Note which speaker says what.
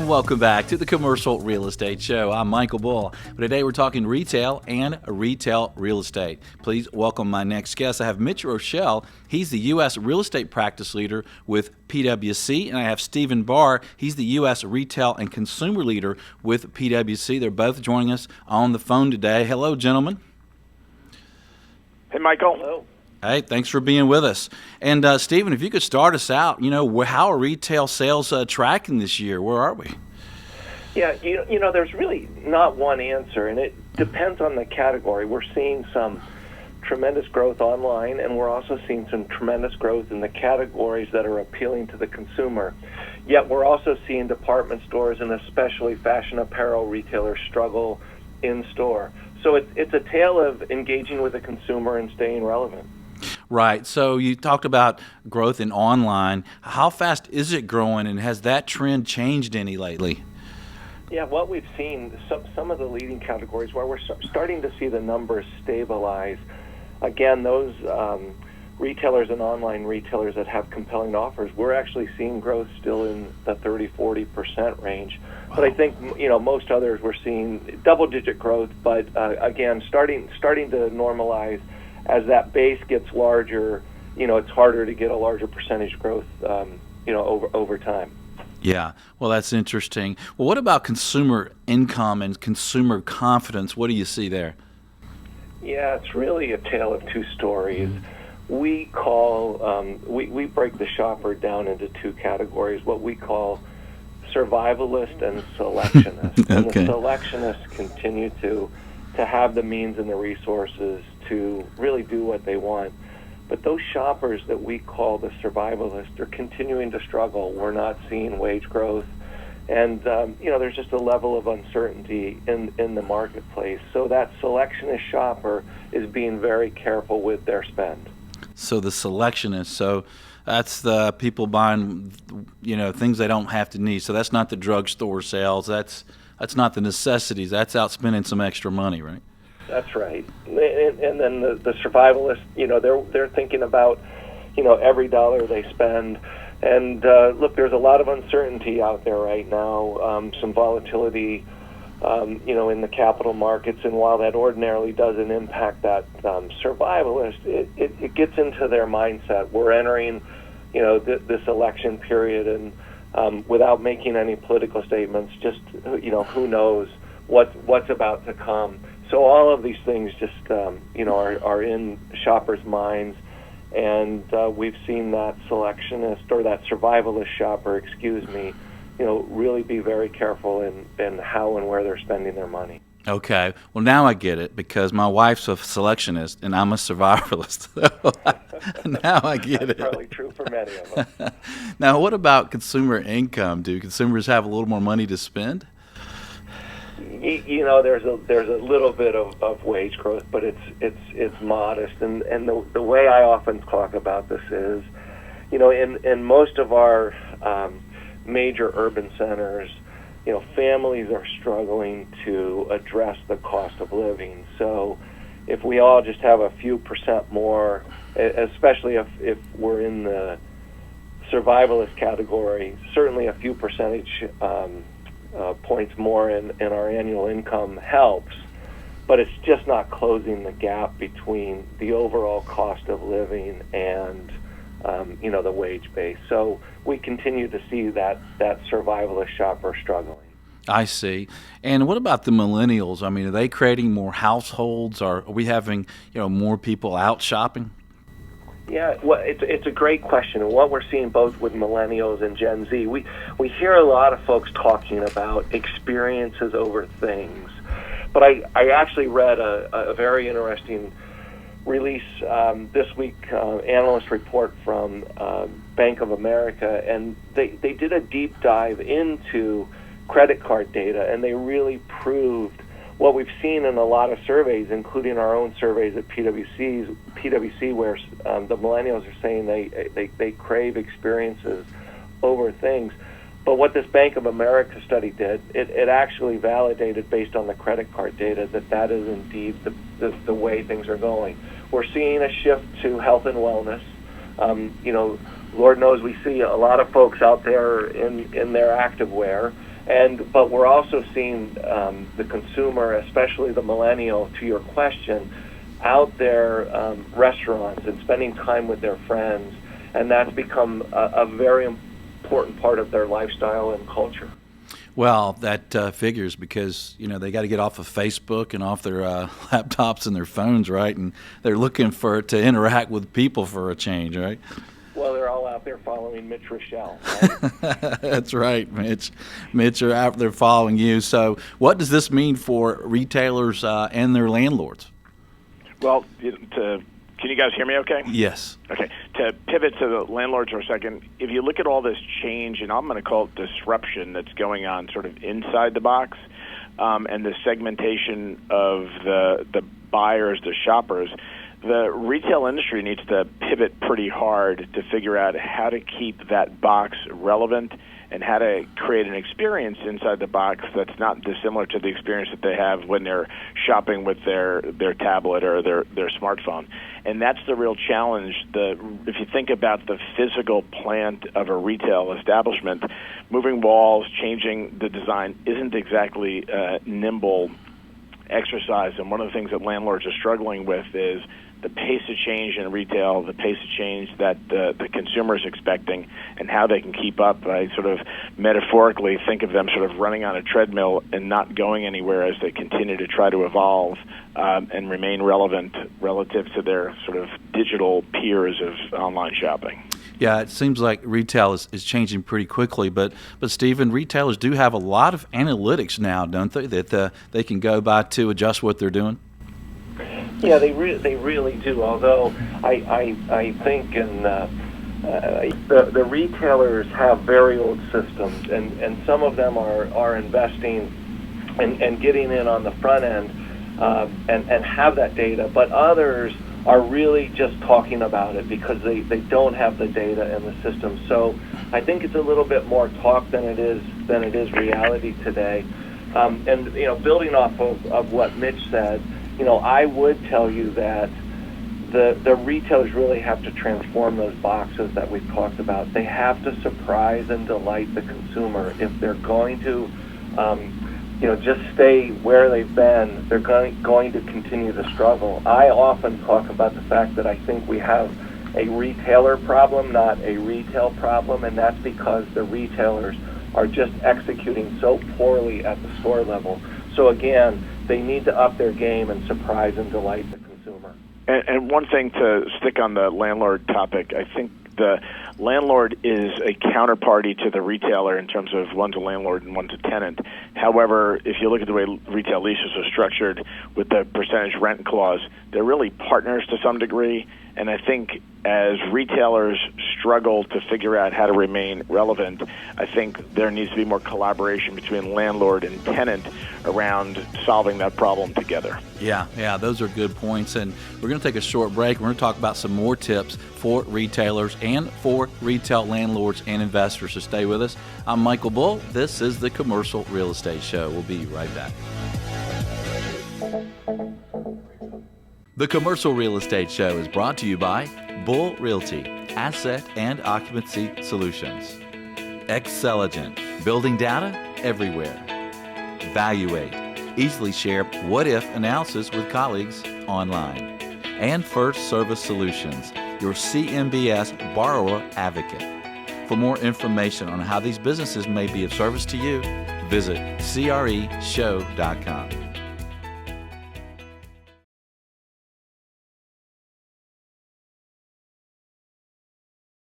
Speaker 1: Welcome back to the Commercial Real Estate Show. I'm Michael Bull. Today we're talking retail and retail real estate. Please welcome my next guest. I have Mitch Roschelle. He's the U.S. Real Estate Practice Leader with PwC. And I have Stephen Barr. He's the U.S. Retail and Consumer Leader with PwC. They're both joining us on the phone today. Hello, gentlemen.
Speaker 2: Hey, Michael. Hello.
Speaker 1: Hey, thanks for being with us. And Stephen, if you could start us out, how are retail sales tracking this year? Where are we?
Speaker 3: Yeah, there's really not one answer, and it depends on the category. We're seeing some tremendous growth online, and we're also seeing some tremendous growth in the categories that are appealing to the consumer. Yet we're also seeing department stores and especially fashion apparel retailers struggle in store. So it's a tale of engaging with the consumer and staying relevant.
Speaker 1: Right. So you talked about growth in online. How fast is it growing, and has that trend changed any lately?
Speaker 3: Yeah, what we've seen, some of the leading categories where we're starting to see the numbers stabilize. Again, those retailers and online retailers that have compelling offers, we're actually seeing growth still in the 30-40% range. Wow. But I think most others we're seeing double-digit growth, but again, starting to normalize. As that base gets larger, it's harder to get a larger percentage growth, over time.
Speaker 1: Yeah, well, that's interesting. Well, what about consumer income and consumer confidence? What do you see there?
Speaker 3: Yeah, it's really a tale of two stories. We call we break the shopper down into two categories: what we call survivalist and selectionist. Okay. And the selectionists continue to have the means and the resources to really do what they want. But those shoppers that we call the survivalists are continuing to struggle. We're not seeing wage growth. And, there's just a level of uncertainty in the marketplace. So that selectionist shopper is being very careful with their spend.
Speaker 1: So the selectionist, so that's the people buying, things they don't have to need. So that's not the drugstore sales. That's not the necessities. That's out spending some extra money, right?
Speaker 3: That's right. And then the survivalists, they're thinking about, every dollar they spend. And look, there's a lot of uncertainty out there right now, some volatility, in the capital markets. And while that ordinarily doesn't impact that survivalist, it gets into their mindset. We're entering, this election period, and without making any political statements, just, who knows what's about to come. So all of these things just, are in shoppers' minds, and we've seen that selectionist or that survivalist shopper, really be very careful in how and where they're spending their money.
Speaker 1: Okay. Well, now I get it, because my wife's a selectionist and I'm a survivalist. Now I get it.
Speaker 3: That's probably true for many of us.
Speaker 1: Now, what about consumer income? Do consumers have a little more money to spend?
Speaker 3: There's a little bit of wage growth, but it's modest. And the way I often talk about this is, in most of our major urban centers, families are struggling to address the cost of living. So if we all just have a few percent more, especially if we're in the survivalist category, certainly a few percentage points more in our annual income helps, but it's just not closing the gap between the overall cost of living and the wage base. So we continue to see that survivalist shopper struggling.
Speaker 1: I see. And what about the millennials? I mean, are they creating more households? Are we having more people out shopping?
Speaker 3: Yeah, well, it's a great question. And what we're seeing both with millennials and Gen Z, we hear a lot of folks talking about experiences over things. But I actually read a very interesting release this week, analyst report from Bank of America, and they did a deep dive into credit card data, and they really proved what we've seen in a lot of surveys, including our own surveys at PwC, where the millennials are saying they crave experiences over things. But what this Bank of America study did, it actually validated based on the credit card data that is indeed the way things are going. We're seeing a shift to health and wellness. Lord knows we see a lot of folks out there in their activewear, but we're also seeing the consumer, especially the millennial, to your question, out there restaurants and spending time with their friends, and that's become a very important part of their lifestyle and culture.
Speaker 1: Well, that figures because, they got to get off of Facebook and off their laptops and their phones, right? And they're looking to interact with people for a change, right?
Speaker 3: Well, they're all out there following Mitch Roschelle, right?
Speaker 1: That's right, Mitch. Mitch are out there following you. So what does this mean for retailers and their landlords?
Speaker 2: Well, can you guys hear me okay?
Speaker 1: Yes.
Speaker 2: Okay. To pivot to the landlords for a second, if you look at all this change, and I'm going to call it disruption that's going on sort of inside the box, and the segmentation of the buyers, the shoppers, the retail industry needs to pivot pretty hard to figure out how to keep that box relevant and how to create an experience inside the box that's not dissimilar to the experience that they have when they're shopping with their tablet or their smartphone. And that's the real challenge. If you think about the physical plant of a retail establishment, moving walls, changing the design isn't exactly a nimble exercise. And one of the things that landlords are struggling with is the pace of change in retail, the pace of change that the consumer is expecting, and how they can keep up. I sort of metaphorically think of them sort of running on a treadmill and not going anywhere as they continue to try to evolve and remain relevant relative to their sort of digital peers of online shopping.
Speaker 1: Yeah, it seems like retail is changing pretty quickly, but Stephen, retailers do have a lot of analytics now, don't they, that they can go by to adjust what they're doing?
Speaker 3: Yeah, they really do. Although I think the retailers have very old systems, and some of them are investing and getting in on the front end and have that data, but others are really just talking about it because they don't have the data and the system. So I think it's a little bit more talk than it is reality today. And building off of what Mitch said, I would tell you that the retailers really have to transform those boxes that we've talked about. They have to surprise and delight the consumer. If they're going to, just stay where they've been, they're going to continue to struggle. I often talk about the fact that I think we have a retailer problem, not a retail problem, and that's because the retailers are just executing so poorly at the store level. So again, they need to up their game and surprise and delight the consumer.
Speaker 2: And one thing to stick on the landlord topic, I think the landlord is a counterparty to the retailer in terms of one's a landlord and one's a tenant. However, if you look at the way retail leases are structured with the percentage rent clause, they're really partners to some degree. And I think as retailers struggle to figure out how to remain relevant, I think there needs to be more collaboration between landlord and tenant around solving that problem together.
Speaker 1: Yeah, those are good points. And we're going to take a short break. We're going to talk about some more tips for retailers and for retail landlords and investors. So stay with us. I'm Michael Bull. This is the Commercial Real Estate Show. We'll be right back. The Commercial Real Estate Show is brought to you by Bull Realty, Asset and Occupancy Solutions. Xceligent, building data everywhere. Valuate, easily share what-if analysis with colleagues online. And First Service Solutions, your CMBS borrower advocate. For more information on how these businesses may be of service to you, visit creshow.com.